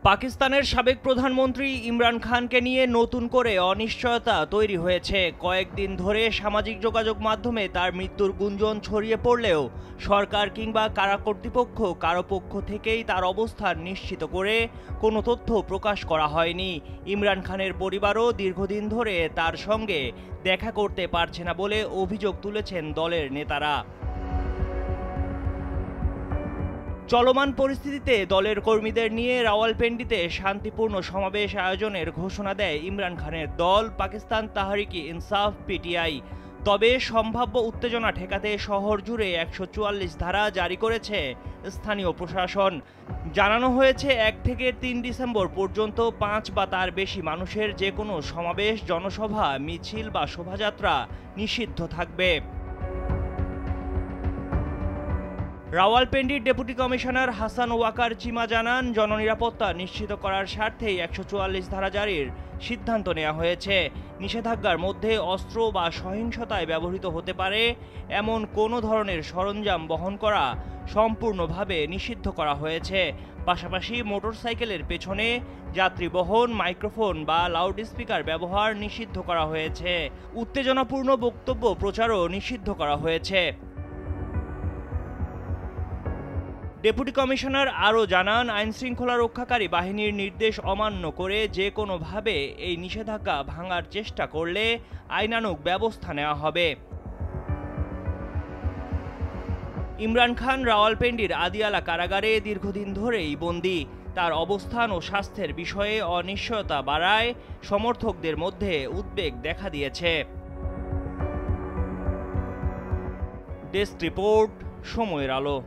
পাকিস্তানের সাবেক প্রধানমন্ত্রী ইমরান খানকে নিয়ে নতুন করে অনিশ্চয়তা তৈরি হয়েছে। কয়েকদিন ধরে সামাজিক যোগাযোগ মাধ্যমে তার মৃত্যুর গুঞ্জন ছড়িয়ে পড়লেও সরকার কিংবা কারা কর্তৃপক্ষ কারো পক্ষ থেকেই তার অবস্থান নিশ্চিত করে কোনো তথ্য প্রকাশ করা হয়নি। ইমরান খানের পরিবারও দীর্ঘদিন ধরে তার সঙ্গে দেখা করতে পারছে না বলে অভিযোগ তুলেছেন দলের নেতারা। চলমান পরিস্থিতিতে দলের কর্মীদের নিয়ে রাওয়ালপিন্ডিতে শান্তিপূর্ণ সমাবেশ আয়োজনের ঘোষণা দেয় ইমরান খানের দল পাকিস্তান তাহরিক-ই-ইনসাফ পিটিআই। তবে সম্ভাব্য উত্তেজনা ঠেকাতে শহর জুড়ে ১৪৪ ধারা জারি করেছে স্থানীয় প্রশাসন। জানানো হয়েছে ১ থেকে ৩ ডিসেম্বর পর্যন্ত ৫ বা তার বেশি মানুষের যে কোনো সমাবেশ, জনসভা, মিছিল বা শোভাযাত্রা নিষিদ্ধ থাকবে। রাওয়ালপিন্ডির ডেপুটি কমিশনার হাসান ওয়াকার চিমা জানান, জননিরাপত্তা নিশ্চিত করার স্বার্থেই ১৪৪ ধারা জারির সিদ্ধান্ত নেওয়া হয়েছে। নিষেধাজ্ঞার মধ্যে অস্ত্র বা সহিংসতায় ব্যবহৃত হতে পারে এমন কোনো ধরনের সরঞ্জাম বহন করা সম্পূর্ণভাবে নিষিদ্ধ করা হয়েছে। পাশাপাশি মোটরসাইকেলের পেছনে যাত্রী বহন, মাইক্রোফোন বা লাউডস্পিকার ব্যবহার নিষিদ্ধ করা হয়েছে। উত্তেজনাপূর্ণ বক্তব্য প্রচারও নিষিদ্ধ করা হয়েছে। ডেপুটি কমিশনার আরও জানান, আইনশৃঙ্খলা রক্ষাকারী বাহিনীর নির্দেশ অমান্য করে যে কোনোভাবে এই নিষেধাজ্ঞা ভাঙার চেষ্টা করলে আইনানুগ ব্যবস্থা নেওয়া হবে। ইমরান খান রাওয়ালপিন্ডির আদিয়ালা কারাগারে দীর্ঘদিন ধরেই বন্দী। তার অবস্থান ও স্বাস্থ্যের বিষয়ে অনিশ্চয়তা বাড়ায় সমর্থকদের মধ্যে উদ্বেগ দেখা দিয়েছে। ডেস্ক রিপোর্ট, সময়ের আলো।